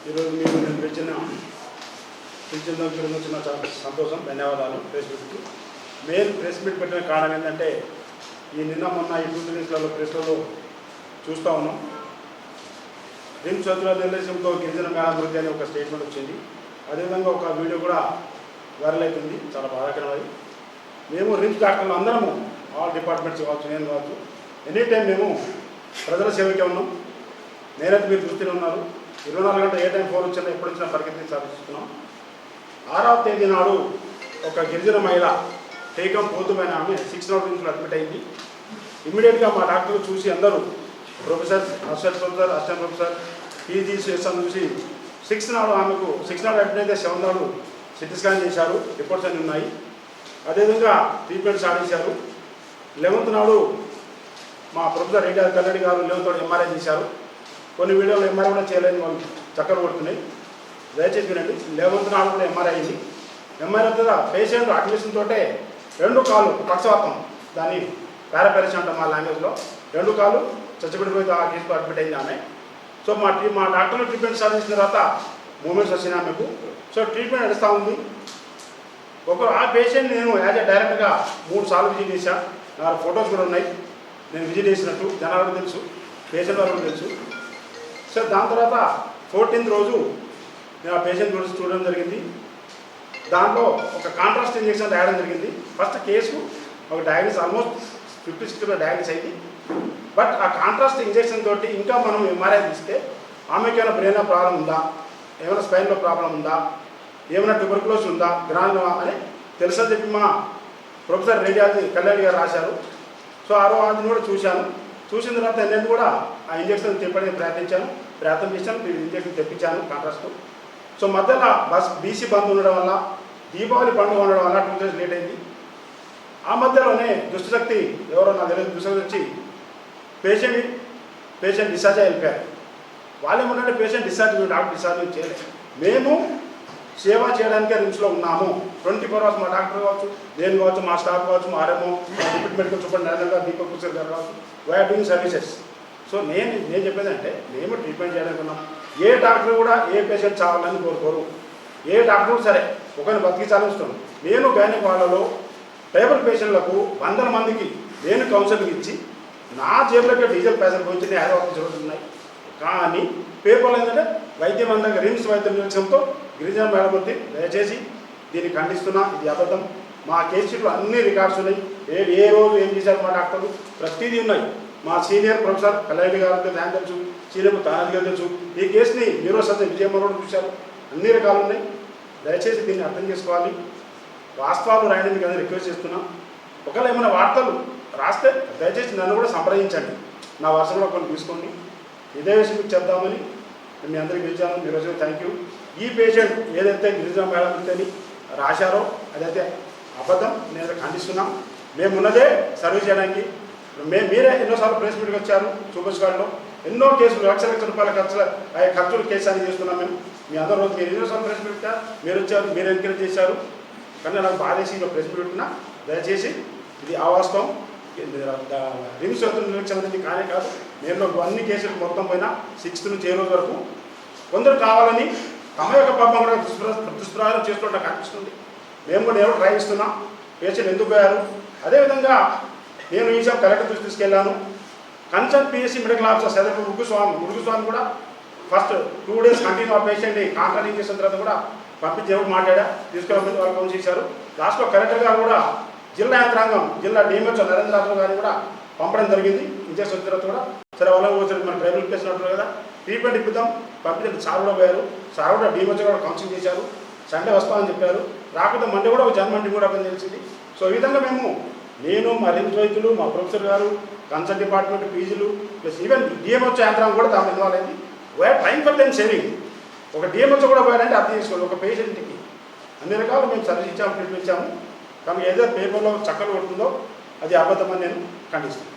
ఈరోజు మీరు నేను పిలిచిన గురించి నాకు చాలా సంతోషం, ధన్యవాదాలు. ప్రెస్ మీట్కి మెయిన్ ప్రెస్ మీట్ పెట్టిన కారణం ఏంటంటే ఈ నిన్న మొన్న ఈ 2 డేస్లలో ప్రెస్లలో చూస్తూ ఉన్నాం. రిమ్స్ చదువుల నిర్దేశంతో గిరిజన మేళాభివృద్ధి అనే ఒక స్టేట్మెంట్ వచ్చింది. అదేవిధంగా ఒక వీడియో కూడా వైరల్ అవుతుంది, చాలా బాధాకరమది. మేము రిమ్స్ డాక్టర్లు అందరము ఆల్ డిపార్ట్మెంట్స్ కావచ్చు, నేను కావచ్చు, ఎనీ టైం మేము ప్రజల సేవకే ఉన్నాం. నేనైతే మీరు దృష్టిలో ఉన్నారు. 24 గంటలు ఏ టైం ఫోన్ వచ్చినా ఎప్పుడు వచ్చినా పరిగెత్తి సాధిస్తున్నాం. 6వ తేదీ నాడు ఒక గిరిజన మహిళ టేకం పోతుమైన ఆమె 6 నాట్ నుంచి అడ్మిట్ అయింది. ఇమ్మీడియట్గా మా డాక్టర్లు చూసి అందరూ professor, assistant professor, assistant professor, PG చేస్తాను చూసి 6 నాడు ఆమెకు 6 నాడు అడ్మిట్ అయితే 7 నాడు సిటీ స్కాన్ చేశారు, రిపోర్ట్స్ అన్నీ ఉన్నాయి. అదేవిధంగా ట్రీట్మెంట్ స్టార్ట్ చేశారు. 11th నాడు మా ప్రొఫెసర్ రెడ్డి గారు, కల్లెడ్డి గారు 11th నాడు ఎంఆర్ఐ చేశారు. కొన్ని వీడియోలు ఎంఆర్ఐ కూడా చేయలేని వాళ్ళు చక్కలు కొడుతున్నాయి, దయచేసి వినండి. 11th నాడు కూడా ఎంఆర్ఐ అయింది. ఎంఆర్ఐ ద్వారా పేషెంట్ అడ్మిషన్ తోటే 2 కాళ్ళు పక్షవాతం, దాన్ని పారాపెరస్ అంటాం మా లాంగ్వేజ్లో, 2 కాళ్ళు చచ్చిపెట్టిపోయి ఆ కేసులో అడ్మిట్ అయింది ఆమె. సో మా డాక్టర్లు ట్రీట్మెంట్ స్టార్ట్ చేసిన తర్వాత మూమెంట్స్ వచ్చినాయి ఆమెకు. సో ట్రీట్మెంట్ నడుస్తూ ఉంది. ఆ పేషెంట్ నేను యాజ్ ఎ డైరెక్ట్గా 3 సార్లు విజిట్ చేశాను. నా ఫొటోస్ కూడా ఉన్నాయి, నేను విజిట్ చేసినట్టు జనాలకు తెలుసు, పేషెంట్ వాళ్ళకు తెలుసు. సో దాని తర్వాత 14th రోజు నేను ఆ పేషెంట్ గురించి చూడడం జరిగింది. దాంట్లో ఒక కాంట్రాస్ట్ ఇంజెక్షన్ రాయడం జరిగింది. ఫస్ట్ కేసు ఒక డయాగ్నోస్ ఆల్మోస్ట్ 50-60 డయాగ్నోస్ అయింది. బట్ ఆ కాంట్రాస్ట్ ఇంజెక్షన్ తోటి ఇంకా మనం ఎంఆర్ఐ తీస్తే ఆమెకి ఏమైనా బ్రెయిన్లో ప్రాబ్లం ఉందా, ఏమైనా స్పైన్లో ప్రాబ్లం ఉందా, ఏమైనా ట్యూబర్కులోసిస్ ఉందా, గ్రాన్లో అని తెలుసని చెప్పి మా ప్రొఫెసర్ రేడియాలజీ కళ్యాణ్ గారు రాశారు. సో అది కూడా చూశాను. చూసిన తర్వాత నేను కూడా ఆ ఇంజక్షన్ తెప్పడానికి ప్రయత్నం చేశాను. ఇంజక్షన్ తెప్పించాను కాంట్రాస్ట్. సో మధ్యలో బీసీ బంద్ ఉండడం వల్ల, దీపావళి పండుగ ఉండడం వల్ల 2 days లేట్ అయింది. ఆ మధ్యలోనే దుష్టశక్తి ఎవరో నాకు తెలియదు, దుష్టశక్తి వచ్చి పేషెంట్ డిశ్చార్జ్ అయ్యి వెళ్ళిపోయారు. వాళ్ళు ఏమంటే పేషెంట్ డాక్టర్ డిశ్చార్జ్ చేయలేదు. మేము సేవ చేయడానికే రిమ్స్లో ఉన్నాము. 24 hours మా డాక్టర్ కావచ్చు, నేను కావచ్చు, మా స్టాఫ్ కావచ్చు, మా ఆర్ఎంఓ, మా డిప్యూటీ మెడికల్ సూపరింటెండెంట్ గారు, దీపక్ కుసేర్ గారు కావచ్చు, వీఆర్ డూయింగ్ సర్వీసెస్. సో నేను చెప్పేదంటే మేము ట్రీట్మెంట్ చేయడానికి ఉన్నాం. ఏ డాక్టర్ కూడా ఏ పేషెంట్ చావాలని కోరుకోరు. ఏ డాక్టర్ కూడా సరే ఒకరిని బతికించాలని ఇస్తాను. నేను గైనిక్ వాళ్ళలో ట్రైబల్ పేషెంట్లకు 100 మందికి నేను కౌన్సిలింగ్ ఇచ్చి నా జేబులకి డీజిల్ పైసలు పోయించి హైదరాబాద్ జరుగుతున్నాయి. కానీ పేపర్లు ఏంటంటే వైద్యం అందంగా రిమ్స్ వైద్యం నిర్లక్ష్యంతో గిరిజన మేళాభివృద్ధి, దయచేసి దీన్ని ఖండిస్తున్నా. ఇది అబద్ధం. మా కేసు షీట్లో అన్ని రికార్డ్స్ ఉన్నాయి. ఏ రోజు ఏం చేశారు మా డాక్టర్లు ప్రతిదీ ఉన్నాయి. మా సీనియర్ ప్రొఫెసర్ కళ్యాణి గారికి ధ్యానం తెలుసు, సీనియర్ తానది గారు తెలుసు. ఈ కేసుని న్యూరో సర్జన్ విజయమోహన్ చూశారు. అన్ని రకాలు ఉన్నాయి. దయచేసి దీన్ని అర్థం చేసుకోవాలి. వాస్తవాలు రాయడం మీకు అందరూ రిక్వెస్ట్ చేస్తున్నాం. ఒకవేళ ఏమైనా వార్తలు రాస్తే దయచేసి నన్ను కూడా సంప్రదించండి, నా వర్షంలో కొన్ని తీసుకోండి. ఇదే విషయం మీకు చెప్దామని మీ అందరికీ పిలిచాను. ఈరోజు థ్యాంక్ యూ. ఈ పేషెంట్ ఏదైతే గిరిజన మేళాభివృద్ధి అని రాశారో అదైతే అబద్ధం. నేను ఖండిస్తున్నాం. మేము ఉన్నదే సర్వీస్ చేయడానికి. మీరే ఎన్నోసార్లు ప్రెస్ మీట్కి వచ్చారు. సూపర్ స్క్వాడ్లో ఎన్నో కేసులు లక్షల రూపాయల ఖర్చులు కేసు అని చేస్తున్నాం మేము. మీ అందరూ రోజు మీరు ఎన్నోసార్లు ప్రెస్ మీట్ పెట్టారు, మీరు వచ్చారు, మీరు ఎంకరేజ్ చేశారు. కానీ నాకు బాధేసి ప్రెస్ మీట్ పెట్టుకున్నా. దయచేసి ఇది అవాస్తవం. రిమ్స్ నిర్లక్ష్యం అనేది కానే కాదు. నేను అన్ని కేసులు మొత్తం పోయినా 6th నుంచి 7 రోజు వరకు కొందరు కావాలని తమ యొక్క పాపం కూడా దుష్ప్రయోగం చేస్తుంటే కనిపిస్తుంది. మేము కూడా నేను ట్రై ఇస్తున్నాం. పేషెంట్ ఎందుకు పోయారు. అదేవిధంగా నేను ఈ విషయం కలెక్టర్ దృష్టి తీసుకెళ్ళాను. కన్సర్న్ పిఎస్సి మెడికల్ ఆఫీసర్ సదరు మురుగుస్వామి కూడా ఫస్ట్ 2 days కంటిన్యూ ఆ పేషెంట్ని కాంట్రాక్టింగ్ చేసిన తర్వాత కూడా పంపించి ఎవరు మాట్లాడా తీసుకెళ్ళి వాళ్ళు కౌన్స్ చేశారు. లాస్ట్లో కలెక్టర్ గారు కూడా జిల్లా యంత్రాంగం, జిల్లా డిఎంహెచ్ఓ నరేంద్రరాజు గారిని కూడా పంపడం జరిగింది. ఇంజక్షన్ వచ్చిన తర్వాత కూడా సరే వాళ్ళకి వచ్చి మన ట్రైబల్ ప్లేస్ ఉంటున్నారు కదా, ట్రీట్మెంట్ ఇప్పిద్దాం పంపించి సార్ కూడా పోయారు. సార్ కూడా డిఎంహెచ్ఓ కూడా కౌన్సిలింగ్ చేశారు. సండే వస్తామని చెప్పారు. రాకపోతే మండే కూడా ఒక జన్మంటి కూడా పని తెలిసింది. సో ఈ విధంగా నేను మా రిమ్స్ వైద్యులు, మా ప్రొఫెసర్ గారు, కన్సల్ట్ డిపార్ట్మెంట్ పీజీలు ప్లస్ ఈవెన్ డిఎంహెచ్ఓ యంత్రాంగం కూడా దాని ఇన్వాల్వ్ అయింది. We are train for time saving. ఒక డిఎంహెచ్ఓ కూడా పోయారంటే అర్థం చేసుకోండి. ఒక పేషెంట్కి అన్ని రకాలు మేము సర్వీస్ ఇచ్చాము, ట్రీట్మెంట్ ఇచ్చాము. కానీ ఏదైతే పేపర్లో చక్కలు కొడుతుందో అది అబద్ధమని నేను ఖండిస్తాను.